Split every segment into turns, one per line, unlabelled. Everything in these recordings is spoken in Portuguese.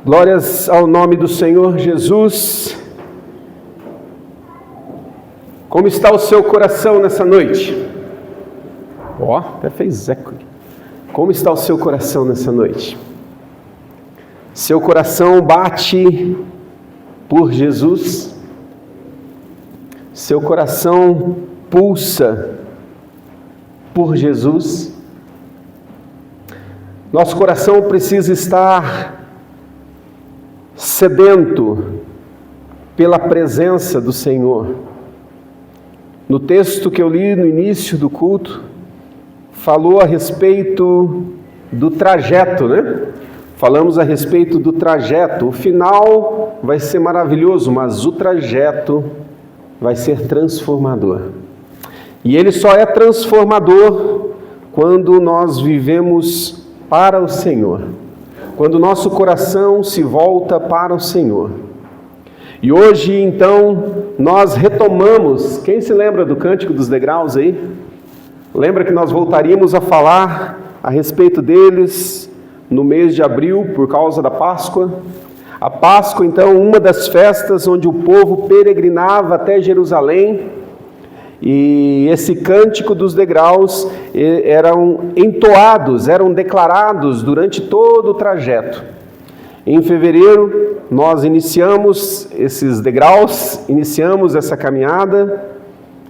Glórias ao nome do Senhor Jesus. Como está o seu coração nessa noite? Até fez eco. Como está o seu coração nessa noite? Seu coração bate por Jesus? Seu coração pulsa por Jesus? Nosso coração precisa estar sedento pela presença do Senhor. No texto que eu li no início do culto, falou a respeito do trajeto, né? Falamos a respeito do trajeto. O final vai ser maravilhoso, mas o trajeto vai ser transformador. E ele só é transformador quando nós vivemos para o Senhor. Quando o nosso coração se volta para o Senhor. E hoje, então, nós retomamos. Quem se lembra do Cântico dos Degraus aí? Lembra que nós voltaríamos a falar a respeito deles no mês de abril, por causa da Páscoa? A Páscoa, então, uma das festas onde o povo peregrinava até Jerusalém. E esse Cântico dos Degraus eram entoados, eram declarados durante todo o trajeto. Em fevereiro, nós iniciamos esses degraus, iniciamos essa caminhada,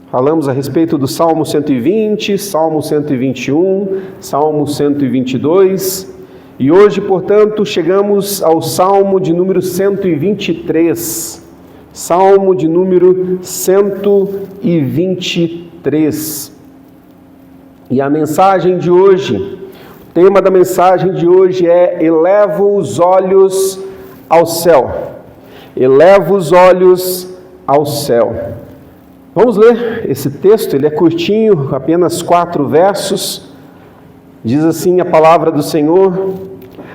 falamos a respeito do Salmo 120, Salmo 121, Salmo 122, e hoje, portanto, chegamos ao Salmo de número 123. Salmo de número 123. E a mensagem de hoje, o tema da mensagem de hoje é: elevo os olhos ao céu. Elevo os olhos ao céu. Vamos ler esse texto, ele é curtinho, apenas 4 versos. Diz assim a palavra do Senhor: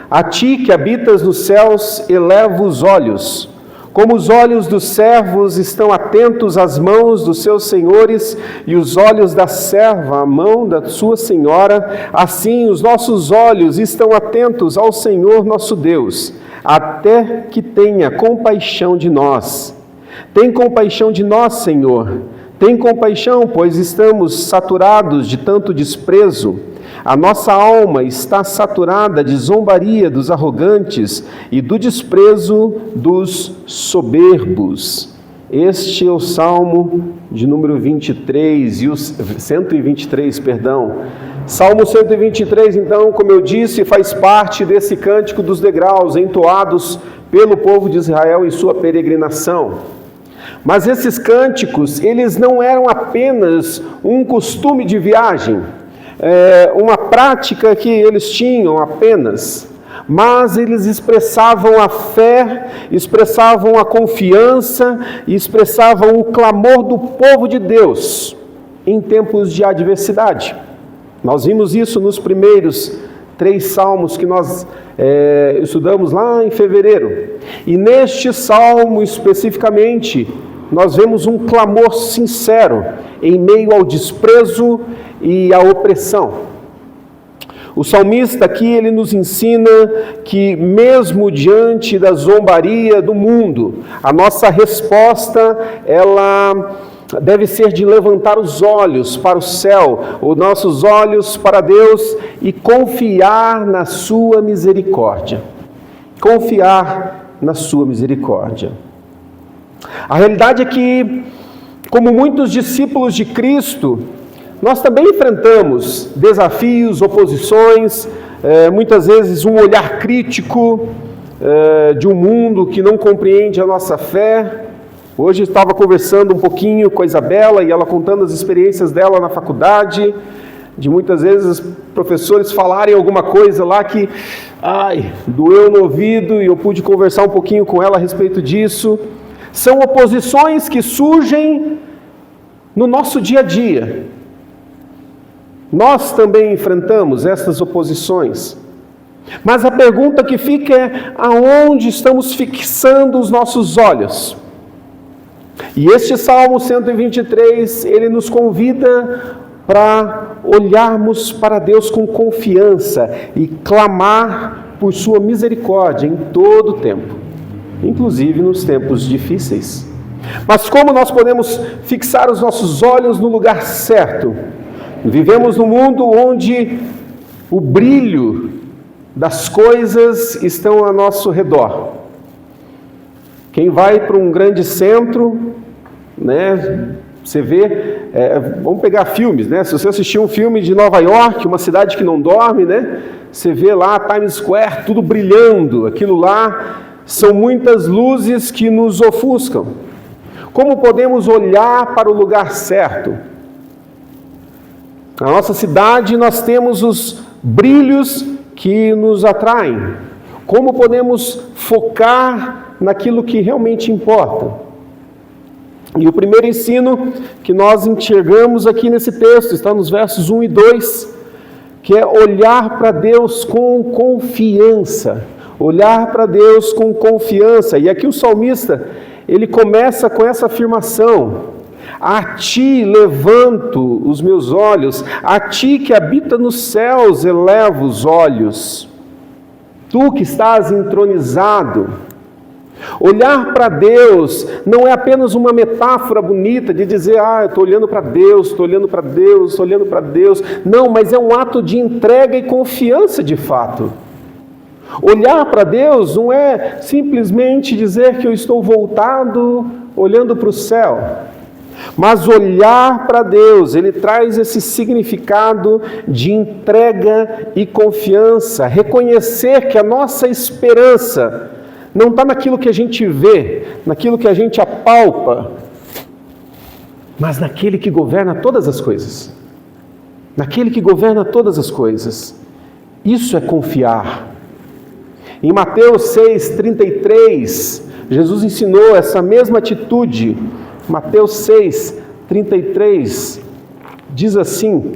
a ti que habitas nos céus, elevo os olhos. Como os olhos dos servos estão atentos às mãos dos seus senhores e os olhos da serva à mão da sua senhora, assim os nossos olhos estão atentos ao Senhor nosso Deus, até que tenha compaixão de nós. Tem compaixão de nós, Senhor. Tem compaixão, pois estamos saturados de tanto desprezo. A nossa alma está saturada de zombaria dos arrogantes e do desprezo dos soberbos. Este é o Salmo de número 23, 123, perdão. Salmo 123, então, como eu disse, faz parte desse Cântico dos Degraus, entoados pelo povo de Israel em sua peregrinação. Mas esses cânticos, eles não eram apenas um costume de viagem, uma prática que eles tinham apenas, mas eles expressavam a fé, expressavam a confiança, expressavam o clamor do povo de Deus em tempos de adversidade. Nós vimos isso nos primeiros 3 salmos que nós estudamos lá em fevereiro. E neste salmo especificamente, nós vemos um clamor sincero em meio ao desprezo e à opressão. O salmista aqui, ele nos ensina que mesmo diante da zombaria do mundo, a nossa resposta, ela deve ser de levantar os olhos para o céu, os nossos olhos para Deus e confiar na sua misericórdia. Confiar na sua misericórdia. A realidade é que, como muitos discípulos de Cristo, nós também enfrentamos desafios, oposições, muitas vezes um olhar crítico de um mundo que não compreende a nossa fé. Hoje estava conversando um pouquinho com a Isabela e ela contando as experiências dela na faculdade, de muitas vezes professores falarem alguma coisa lá que, doeu no ouvido, e eu pude conversar um pouquinho com ela a respeito disso. São oposições que surgem no nosso dia a dia. Nós também enfrentamos essas oposições. Mas a pergunta que fica é: aonde estamos fixando os nossos olhos? E este Salmo 123, ele nos convida para olharmos para Deus com confiança e clamar por sua misericórdia em todo o tempo, inclusive nos tempos difíceis. Mas como nós podemos fixar os nossos olhos no lugar certo? Vivemos num mundo onde o brilho das coisas estão a nosso redor. Quem vai para um grande centro, né, você vê, vamos pegar filmes, né? Se você assistir um filme de Nova York, uma cidade que não dorme, né? Você vê lá Times Square, tudo brilhando. Aquilo lá são muitas luzes que nos ofuscam. Como podemos olhar para o lugar certo? Na nossa cidade nós temos os brilhos que nos atraem. Como podemos focar naquilo que realmente importa? E o primeiro ensino que nós enxergamos aqui nesse texto está nos versos 1 e 2, que é olhar para Deus com confiança. Olhar para Deus com confiança. E aqui o salmista, ele começa com essa afirmação: a ti levanto os meus olhos, a ti que habita nos céus elevo os olhos. Tu que estás entronizado. Olhar para Deus não é apenas uma metáfora bonita de dizer, eu estou olhando para Deus, estou olhando para Deus, estou olhando para Deus. Não, mas é um ato de entrega e confiança de fato. Olhar para Deus não é simplesmente dizer que eu estou voltado, olhando para o céu. Mas olhar para Deus, ele traz esse significado de entrega e confiança. Reconhecer que a nossa esperança não está naquilo que a gente vê, naquilo que a gente apalpa, mas naquele que governa todas as coisas. Naquele que governa todas as coisas. Isso é confiar. Em Mateus 6,33, Jesus ensinou essa mesma atitude. Mateus 6,33 diz assim: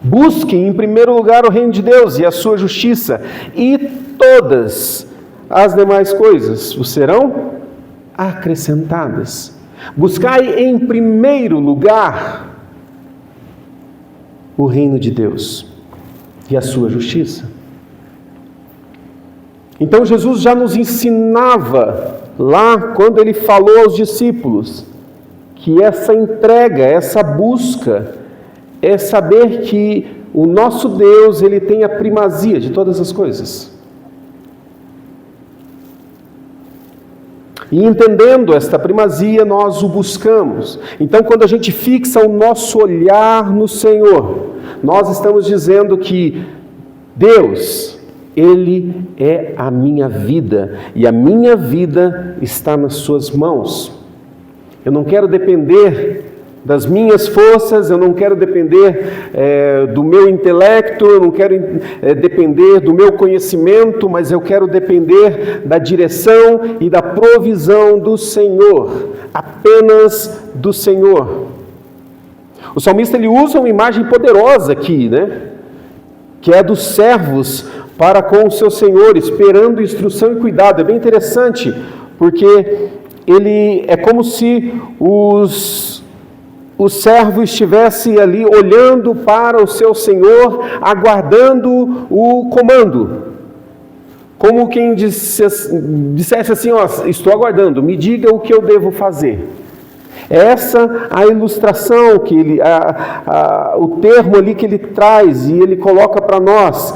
busquem em primeiro lugar o reino de Deus e a sua justiça, e todas as demais coisas vos serão acrescentadas. Buscai em primeiro lugar o reino de Deus e a sua justiça. Então Jesus já nos ensinava lá quando ele falou aos discípulos que essa entrega, essa busca é saber que o nosso Deus, ele tem a primazia de todas as coisas. E entendendo esta primazia, nós o buscamos. Então, quando a gente fixa o nosso olhar no Senhor, nós estamos dizendo que Deus, Ele é a minha vida, e a minha vida está nas suas mãos. Eu não quero depender das minhas forças, eu não quero depender do meu intelecto, eu não quero depender do meu conhecimento, mas eu quero depender da direção e da provisão do Senhor, apenas do Senhor. O salmista ele usa uma imagem poderosa aqui, né? Que é dos servos para com o seu Senhor, esperando instrução e cuidado. É bem interessante, porque ele é como se o servo estivesse ali olhando para o seu Senhor, aguardando o comando. Como quem dissesse assim, estou aguardando, me diga o que eu devo fazer. Essa a ilustração que ele, o termo ali que ele traz e ele coloca para nós.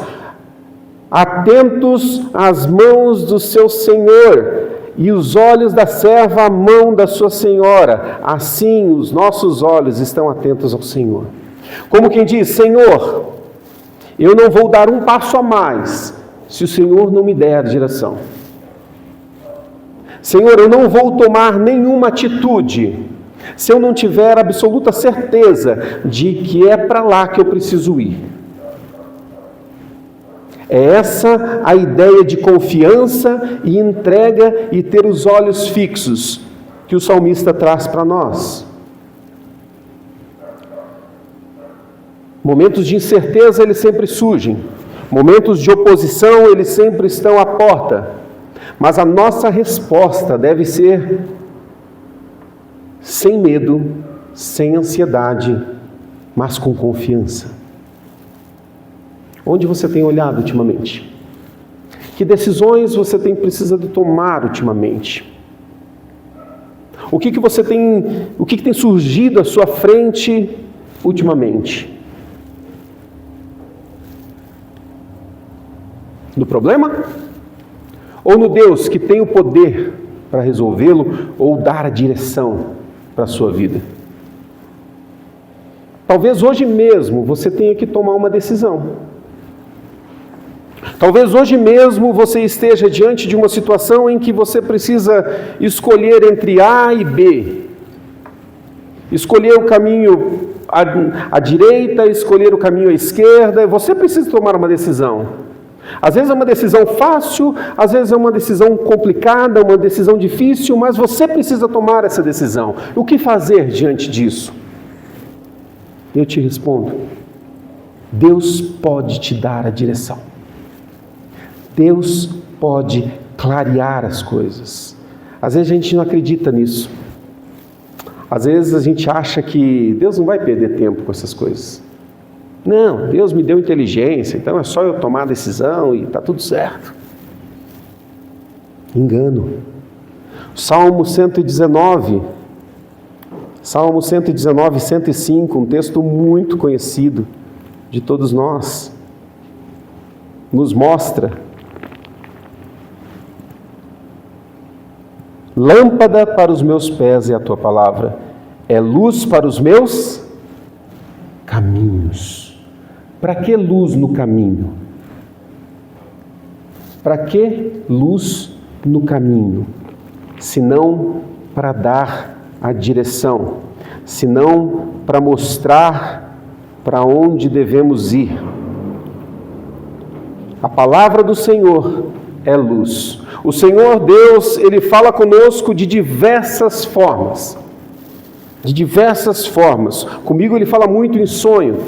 Atentos às mãos do seu Senhor, e os olhos da serva à mão da sua senhora. Assim os nossos olhos estão atentos ao Senhor. Como quem diz, Senhor, eu não vou dar um passo a mais se o Senhor não me der a direção. Senhor, eu não vou tomar nenhuma atitude se eu não tiver absoluta certeza de que é para lá que eu preciso ir. É essa a ideia de confiança e entrega e ter os olhos fixos que o salmista traz para nós. Momentos de incerteza, eles sempre surgem. Momentos de oposição, eles sempre estão à porta. Mas a nossa resposta deve ser sem medo, sem ansiedade, mas com confiança. Onde você tem olhado ultimamente? Que decisões você tem precisado tomar ultimamente? O que tem surgido à sua frente ultimamente? No problema? Ou no Deus que tem o poder para resolvê-lo ou dar a direção para a sua vida? Talvez hoje mesmo você tenha que tomar uma decisão. Talvez hoje mesmo você esteja diante de uma situação em que você precisa escolher entre A e B. Escolher o caminho à direita, escolher o caminho à esquerda. Você precisa tomar uma decisão. Às vezes é uma decisão fácil, às vezes é uma decisão complicada, uma decisão difícil, mas você precisa tomar essa decisão. O que fazer diante disso? Eu te respondo: Deus pode te dar a direção. Deus pode clarear as coisas. Às vezes a gente não acredita nisso. Às vezes a gente acha que Deus não vai perder tempo com essas coisas. Não, Deus me deu inteligência, então é só eu tomar a decisão e está tudo certo. Engano. Salmo 119, 105, um texto muito conhecido de todos nós, nos mostra: lâmpada para os meus pés é a tua palavra, é luz para os meus caminhos. Para que luz no caminho? Para que luz no caminho? Senão para dar a direção, senão para mostrar para onde devemos ir. A palavra do Senhor é luz. O Senhor Deus, Ele fala conosco de diversas formas. De diversas formas. Comigo Ele fala muito em sonho.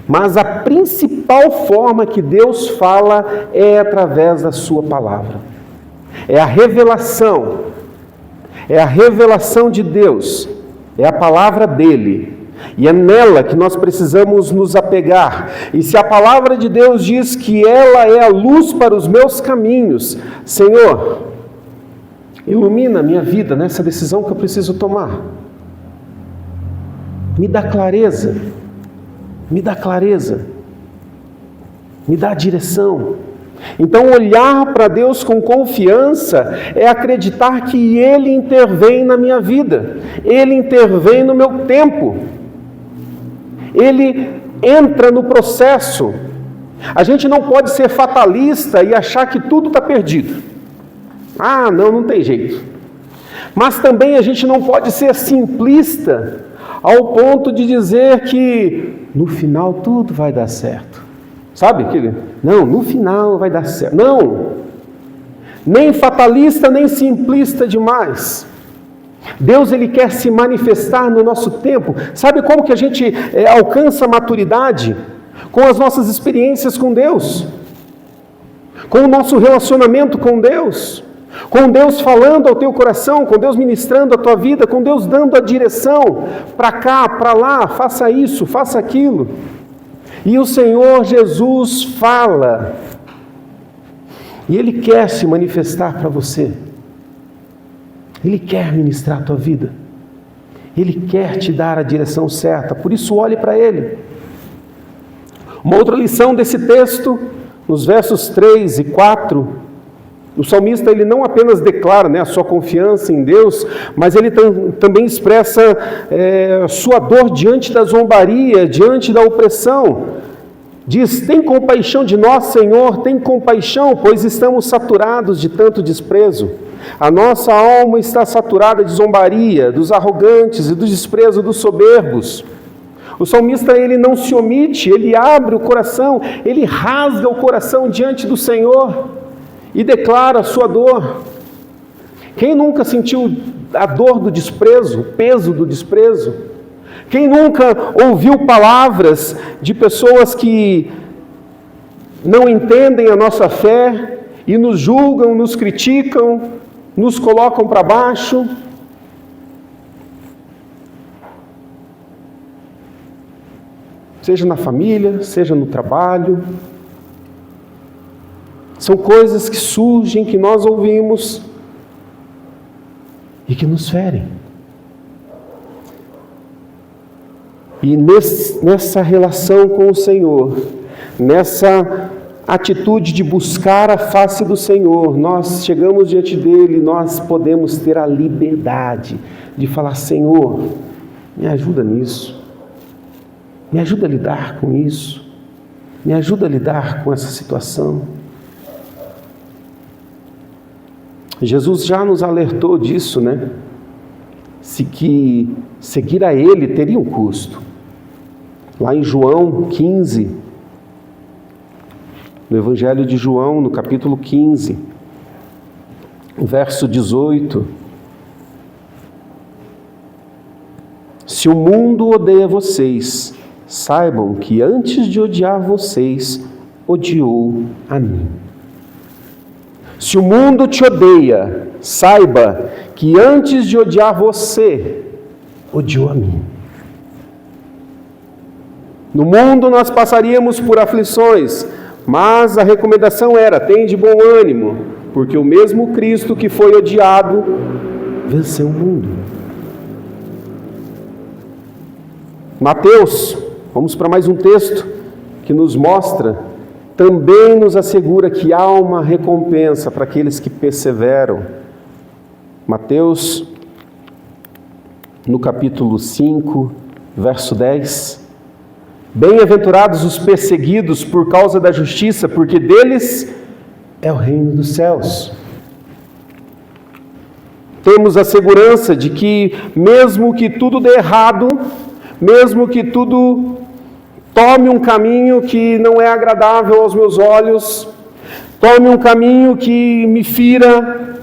Mas a principal forma que Deus fala é através da sua palavra. É a revelação. É a revelação de Deus. É a palavra dele. E é nela que nós precisamos nos apegar. E se a palavra de Deus diz que ela é a luz para os meus caminhos, Senhor, ilumina a minha vida nessa decisão que eu preciso tomar. Me dá clareza. Me dá clareza. Me dá direção. Então, olhar para Deus com confiança é acreditar que Ele intervém na minha vida. Ele intervém no meu tempo. Ele entra no processo. A gente não pode ser fatalista e achar que tudo está perdido. Ah, não tem jeito. Mas também a gente não pode ser simplista ao ponto de dizer que no final tudo vai dar certo. Sabe? Não, no final vai dar certo. Não! Nem fatalista, nem simplista demais. Deus, Ele quer se manifestar no nosso tempo. Sabe como que a gente alcança a maturidade? Com as nossas experiências com Deus. Com o nosso relacionamento com Deus. Com Deus falando ao teu coração, com Deus ministrando a tua vida, com Deus dando a direção para cá, para lá, faça isso, faça aquilo. E o Senhor Jesus fala. E Ele quer se manifestar para você. Ele quer ministrar a tua vida. Ele quer te dar a direção certa. Por isso, olhe para Ele. Uma outra lição desse texto, nos versos 3 e 4, o salmista ele não apenas declara a sua confiança em Deus, mas ele também expressa sua dor diante da zombaria, diante da opressão. Diz: tem compaixão de nós, Senhor, tem compaixão, pois estamos saturados de tanto desprezo. A nossa alma está saturada de zombaria, dos arrogantes e do desprezo dos soberbos. O salmista, ele não se omite, ele abre o coração, ele rasga o coração diante do Senhor e declara a sua dor. Quem nunca sentiu a dor do desprezo, o peso do desprezo? Quem nunca ouviu palavras de pessoas que não entendem a nossa fé e nos julgam, nos criticam, nos colocam para baixo? seja na família, seja no trabalho. São coisas que surgem, que nós ouvimos e que nos ferem. E nessa relação com o Senhor, nessa atitude de buscar a face do Senhor, nós chegamos diante dele, nós podemos ter a liberdade de falar: Senhor, me ajuda nisso, me ajuda a lidar com isso, me ajuda a lidar com essa situação. Jesus já nos alertou disso, né? Que seguir a Ele teria um custo. Lá em João 15, no Evangelho de João, no capítulo 15, verso 18: se o mundo odeia vocês, saibam que antes de odiar vocês, odiou a mim. Se o mundo te odeia, saiba que antes de odiar você, odiou a mim. No mundo nós passaríamos por aflições, mas a recomendação era: tem de bom ânimo, porque o mesmo Cristo que foi odiado venceu o mundo. Mateus, vamos para mais um texto que nos mostra, também nos assegura que há uma recompensa para aqueles que perseveram. Mateus, no capítulo 5, verso 10: bem-aventurados os perseguidos por causa da justiça, porque deles é o reino dos céus. Temos a segurança de que, mesmo que tudo dê errado, mesmo que tudo tome um caminho que não é agradável aos meus olhos, tome um caminho que me fira,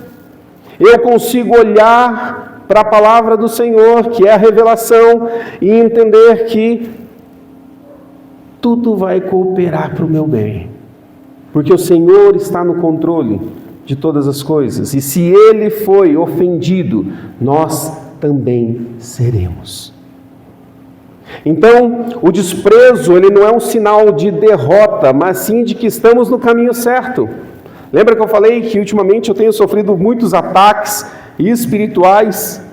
eu consigo olhar para a palavra do Senhor, que é a revelação, e entender que tudo vai cooperar para o meu bem, porque o Senhor está no controle de todas as coisas, e se Ele foi ofendido, nós também seremos. Então, o desprezo, ele não é um sinal de derrota, mas sim de que estamos no caminho certo. Lembra que eu falei que ultimamente eu tenho sofrido muitos ataques espirituais?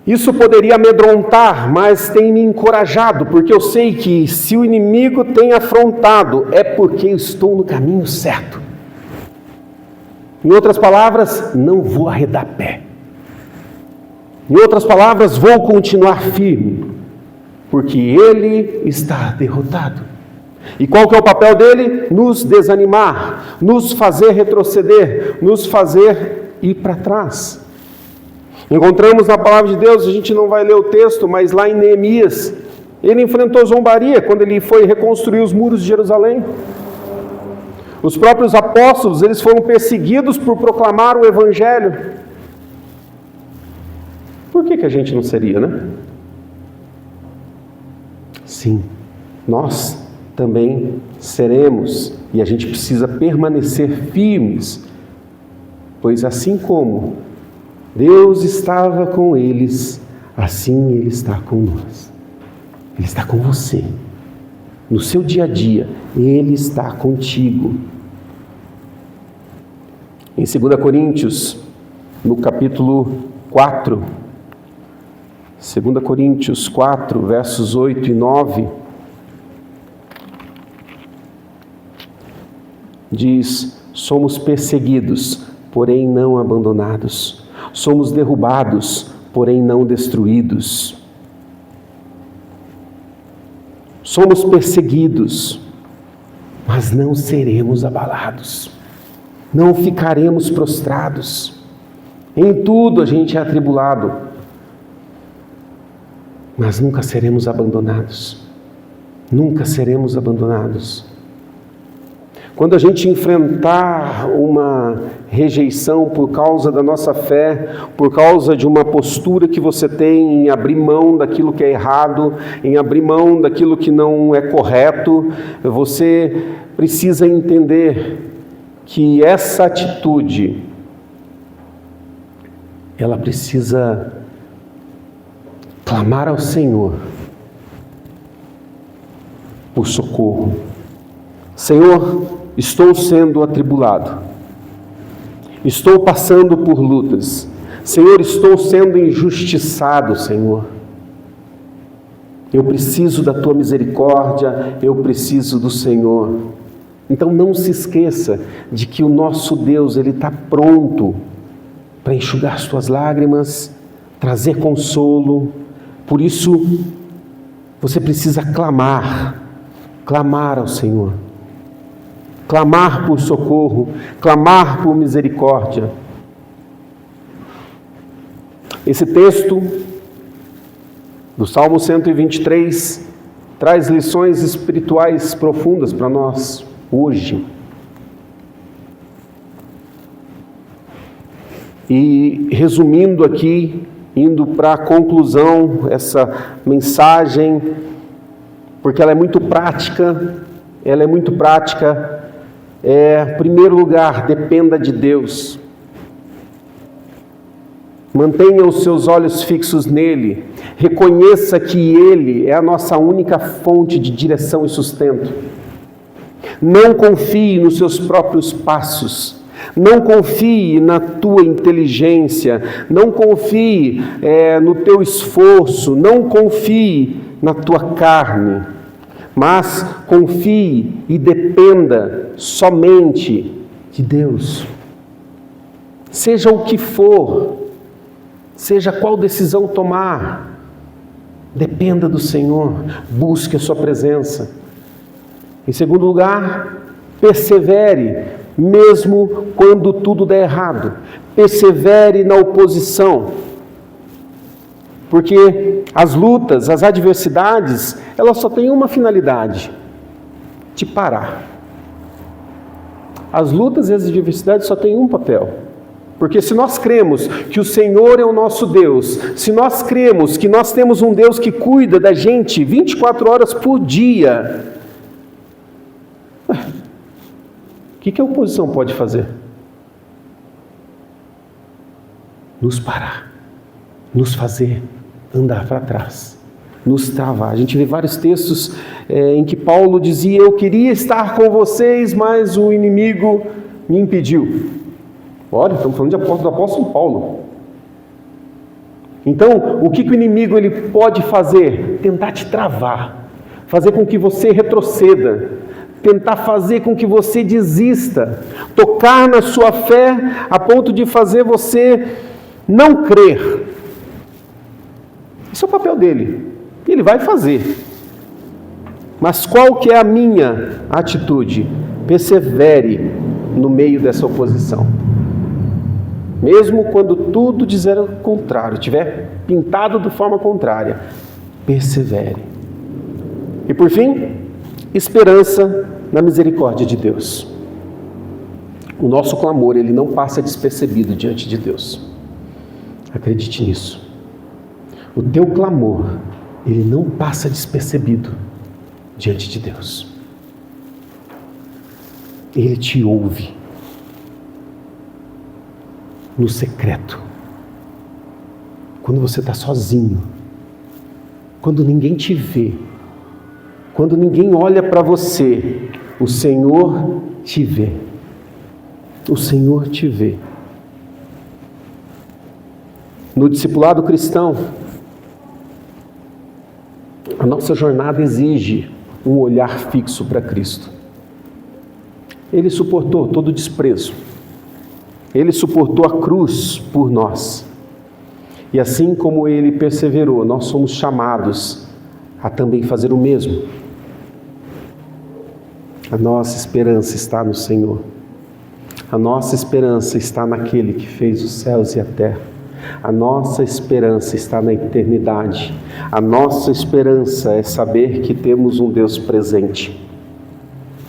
Isso poderia amedrontar, mas tem me encorajado, porque eu sei que se o inimigo tem afrontado, é porque eu estou no caminho certo. Em outras palavras, não vou arredar pé. Em outras palavras, vou continuar firme, porque ele está derrotado. E qual que é o papel dele? Nos desanimar, nos fazer retroceder, nos fazer ir para trás. Encontramos na palavra de Deus, a gente não vai ler o texto, mas lá em Neemias, ele enfrentou zombaria quando ele foi reconstruir os muros de Jerusalém. Os próprios apóstolos, eles foram perseguidos por proclamar o Evangelho. Por que a gente não seria, né? Sim, nós também seremos, e a gente precisa permanecer firmes, pois assim como Deus estava com eles, assim Ele está com nós. Ele está com você. No seu dia a dia, Ele está contigo. Em 2 Coríntios, no capítulo 4, 2 Coríntios 4, versos 8 e 9, diz: somos perseguidos, porém não abandonados. Somos derrubados, porém não destruídos. Somos perseguidos, mas não seremos abalados. Não ficaremos prostrados. Em tudo a gente é atribulado, mas nunca seremos abandonados. Nunca seremos abandonados. Quando a gente enfrentar uma rejeição por causa da nossa fé, por causa de uma postura que você tem em abrir mão daquilo que é errado, em abrir mão daquilo que não é correto, você precisa entender que essa atitude, ela precisa clamar ao Senhor por socorro. Senhor, estou sendo atribulado. Estou passando por lutas. Senhor, estou sendo injustiçado, Senhor. Eu preciso da Tua misericórdia, eu preciso do Senhor. Então não se esqueça de que o nosso Deus, Ele está pronto para enxugar suas lágrimas, trazer consolo. Por isso, você precisa clamar ao Senhor. Clamar por socorro, clamar por misericórdia. Esse texto do Salmo 123 traz lições espirituais profundas para nós hoje. E resumindo aqui, indo para a conclusão, essa mensagem, porque ela é muito prática, em primeiro lugar, dependa de Deus. Mantenha os seus olhos fixos nele, reconheça que Ele é a nossa única fonte de direção e sustento. Não confie nos seus próprios passos, não confie na tua inteligência, não confie no teu esforço, não confie na tua carne, mas confie e dependa somente de Deus. Seja o que for, seja qual decisão tomar, dependa do Senhor, busque a sua presença. Em segundo lugar, persevere, mesmo quando tudo der errado. Persevere na oposição. Porque as lutas, as adversidades, elas só têm uma finalidade: te parar. As lutas e as adversidades só têm um papel. Porque se nós cremos que o Senhor é o nosso Deus, se nós cremos que nós temos um Deus que cuida da gente 24 horas por dia, o que a oposição pode fazer? Nos parar, nos fazer andar para trás, nos travar. A gente vê vários textos em que Paulo dizia: eu queria estar com vocês, mas o inimigo me impediu. Olha, estamos falando do apóstolo Paulo. Então, o que o inimigo ele pode fazer? Tentar te travar, fazer com que você retroceda, tentar fazer com que você desista, tocar na sua fé a ponto de fazer você não crer. Esse é o papel dele. Ele vai fazer. Mas qual que é a minha atitude? Persevere no meio dessa oposição. Mesmo quando tudo dizer o contrário, estiver pintado de forma contrária, persevere. E por fim, esperança na misericórdia de Deus. O nosso clamor, ele não passa despercebido diante de Deus. Acredite nisso. O teu clamor, ele não passa despercebido diante de Deus. Ele te ouve no secreto, quando você está sozinho, quando ninguém te vê, quando ninguém olha para você, o Senhor te vê. O Senhor te vê. No discipulado cristão, a nossa jornada exige um olhar fixo para Cristo. Ele suportou todo o desprezo. Ele suportou a cruz por nós. E assim como Ele perseverou, nós somos chamados a também fazer o mesmo. A nossa esperança está no Senhor. A nossa esperança está naquele que fez os céus e a terra. A nossa esperança está na eternidade. A nossa esperança é saber que temos um Deus presente.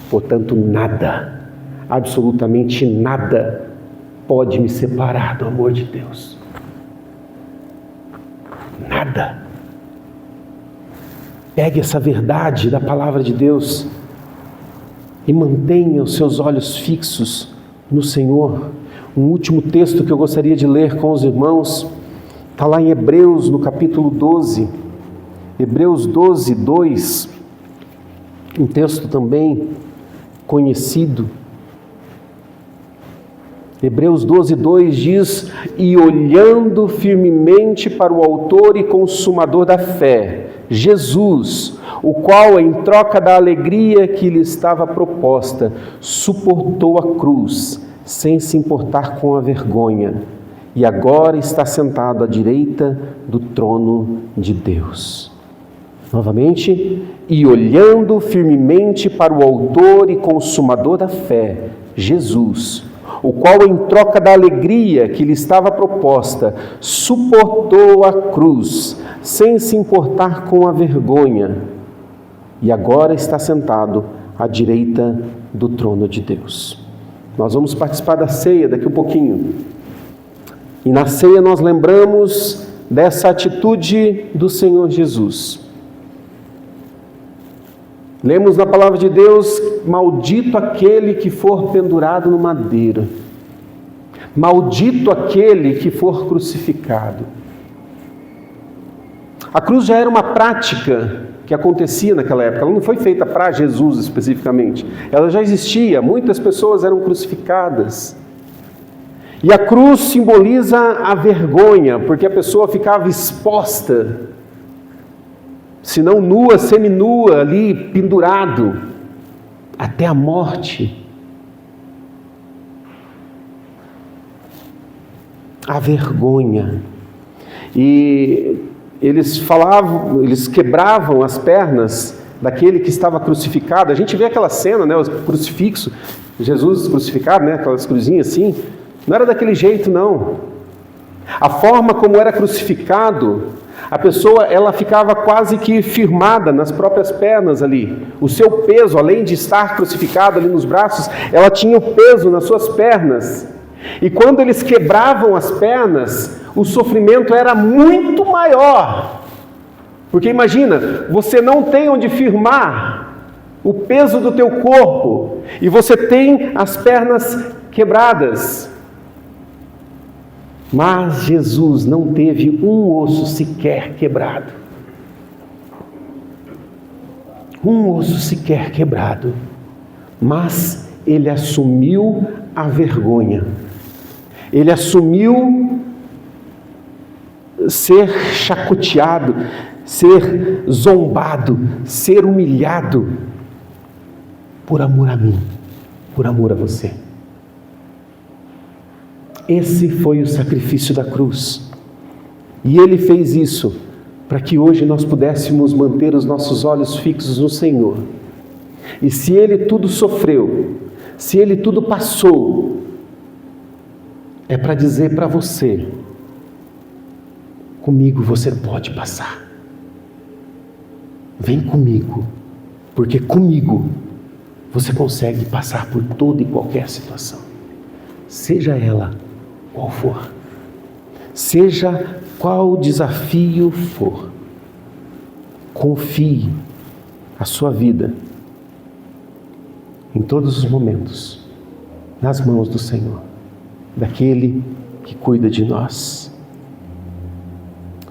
Portanto, nada, absolutamente nada, pode me separar do amor de Deus. Nada. Pegue essa verdade da palavra de Deus e mantenha os seus olhos fixos no Senhor. Um último texto que eu gostaria de ler com os irmãos está lá em Hebreus, no capítulo 12. Hebreus 12, 2. Um texto também conhecido. Hebreus 12:2 diz: e olhando firmemente para o autor e consumador da fé, Jesus, o qual, em troca da alegria que lhe estava proposta, suportou a cruz, sem se importar com a vergonha, e agora está sentado à direita do trono de Deus. Novamente, e olhando firmemente para o autor e consumador da fé, Jesus, o qual, em troca da alegria que lhe estava proposta, suportou a cruz, sem se importar com a vergonha, e agora está sentado à direita do trono de Deus. Nós vamos participar da ceia daqui a um pouquinho. E na ceia nós lembramos dessa atitude do Senhor Jesus. Lemos na palavra de Deus: maldito aquele que for pendurado no madeiro, maldito aquele que for crucificado. A cruz já era uma prática que acontecia naquela época, ela não foi feita para Jesus especificamente, ela já existia, muitas pessoas eram crucificadas. E a cruz simboliza a vergonha, porque a pessoa ficava exposta, se não nua, seminua, ali pendurado, até a morte. A vergonha. E eles quebravam as pernas daquele que estava crucificado. A gente vê aquela cena, né, o crucifixo, Jesus crucificado, né, aquelas cruzinhas assim. Não era daquele jeito, não. A forma como era crucificado, a pessoa, ela ficava quase que firmada nas próprias pernas ali. O seu peso, além de estar crucificado ali nos braços, ela tinha o peso nas suas pernas. E quando eles quebravam as pernas, o sofrimento era muito maior. Porque imagina, você não tem onde firmar o peso do teu corpo, e você tem as pernas quebradas. Mas Jesus não teve um osso sequer quebrado. Um osso sequer quebrado. Mas ele assumiu a vergonha. Ele assumiu ser chacoteado, ser zombado, ser humilhado por amor a mim, por amor a você. Esse foi o sacrifício da cruz. E ele fez isso para que hoje nós pudéssemos manter os nossos olhos fixos no Senhor. E se ele tudo sofreu, se ele tudo passou, é para dizer para você: comigo você pode passar. Vem comigo, porque comigo você consegue passar por toda e qualquer situação, seja ela qual for, seja qual desafio for. Confie a sua vida em todos os momentos nas mãos do Senhor, daquele que cuida de nós.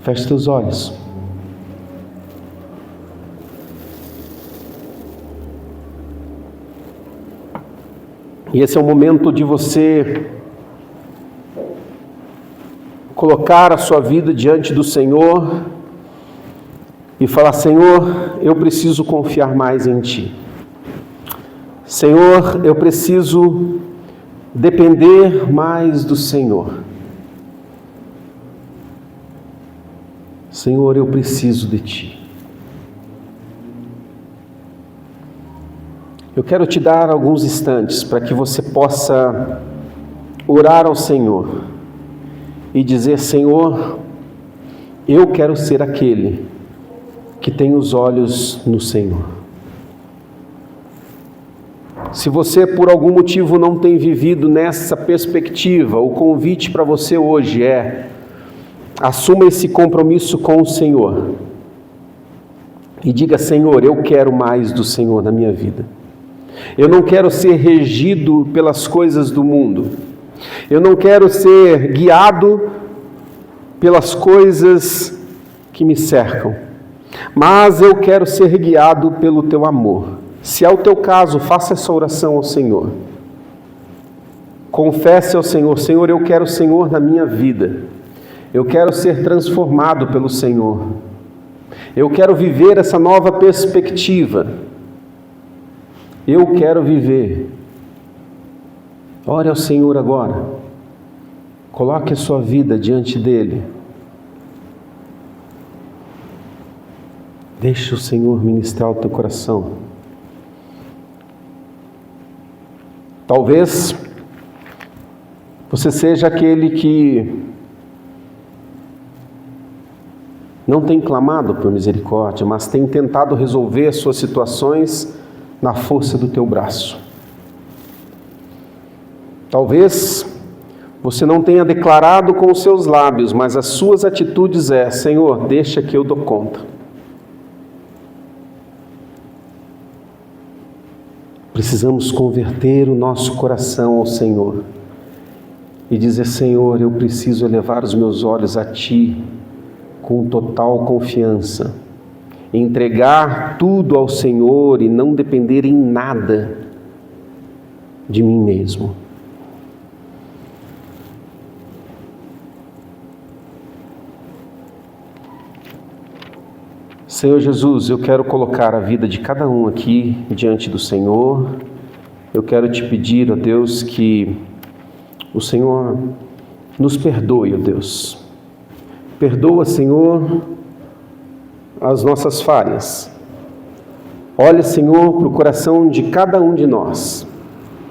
Feche teus olhos. E esse é o momento de você colocar a sua vida diante do Senhor e falar: Senhor, eu preciso confiar mais em Ti. Senhor, eu preciso depender mais do Senhor. Senhor, eu preciso de Ti. Eu quero te dar alguns instantes para que você possa orar ao Senhor e dizer: Senhor, eu quero ser aquele que tem os olhos no Senhor. Se você por algum motivo não tem vivido nessa perspectiva, o convite para você hoje é: assuma esse compromisso com o Senhor e diga: Senhor, eu quero mais do Senhor na minha vida. Eu não quero ser regido pelas coisas do mundo. Eu não quero ser guiado pelas coisas que me cercam. Mas eu quero ser guiado pelo Teu amor. Se é o teu caso, faça essa oração ao Senhor. Confesse ao Senhor: Senhor, eu quero o Senhor na minha vida. Eu quero ser transformado pelo Senhor. Eu quero viver essa nova perspectiva. Eu quero viver. Ore ao Senhor agora. Coloque a sua vida diante dEle. Deixe o Senhor ministrar o teu coração. Talvez você seja aquele que não tem clamado por misericórdia, mas tem tentado resolver suas situações na força do teu braço. Talvez você não tenha declarado com os seus lábios, mas as suas atitudes é: Senhor, deixa que eu dou conta. Precisamos converter o nosso coração ao Senhor e dizer: Senhor, eu preciso elevar os meus olhos a Ti com total confiança, entregar tudo ao Senhor e não depender em nada de mim mesmo. Senhor Jesus, eu quero colocar a vida de cada um aqui diante do Senhor. Eu quero te pedir, ó Deus, que o Senhor nos perdoe, ó Deus. Perdoa, Senhor, as nossas falhas. Olha, Senhor, para o coração de cada um de nós.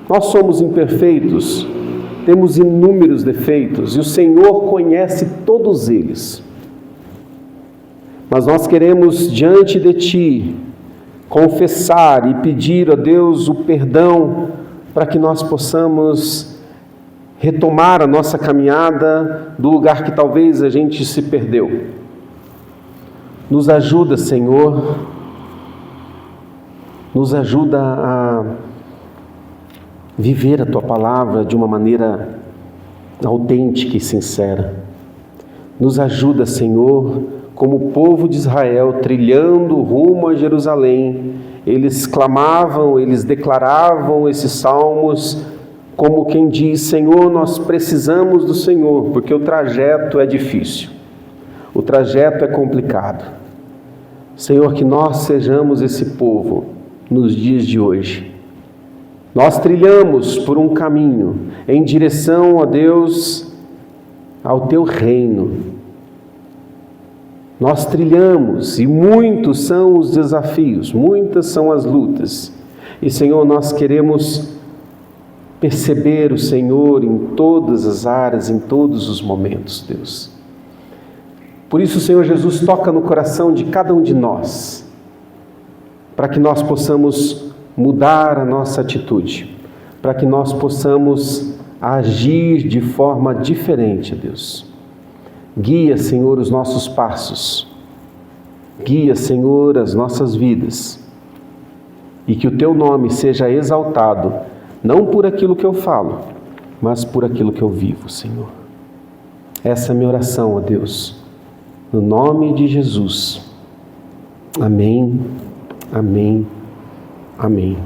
Nós somos imperfeitos, temos inúmeros defeitos e o Senhor conhece todos eles. Mas nós queremos, diante de Ti, confessar e pedir a Deus o perdão para que nós possamos retomar a nossa caminhada do lugar que talvez a gente se perdeu. Nos ajuda, Senhor, nos ajuda a viver a Tua palavra de uma maneira autêntica e sincera. Nos ajuda, Senhor, como o povo de Israel, trilhando rumo a Jerusalém, eles clamavam, eles declaravam esses salmos, como quem diz: Senhor, nós precisamos do Senhor, porque o trajeto é difícil, o trajeto é complicado. Senhor, que nós sejamos esse povo nos dias de hoje. Nós trilhamos por um caminho em direção, ó Deus, ao Teu reino. Nós trilhamos e muitos são os desafios, muitas são as lutas. E, Senhor, nós queremos perceber o Senhor em todas as áreas, em todos os momentos, Deus. Por isso, Senhor Jesus, toca no coração de cada um de nós, para que nós possamos mudar a nossa atitude, para que nós possamos agir de forma diferente, Deus. Guia, Senhor, os nossos passos. Guia, Senhor, as nossas vidas. E que o Teu nome seja exaltado, não por aquilo que eu falo, mas por aquilo que eu vivo, Senhor. Essa é a minha oração, ó Deus, no nome de Jesus. Amém, amém, amém.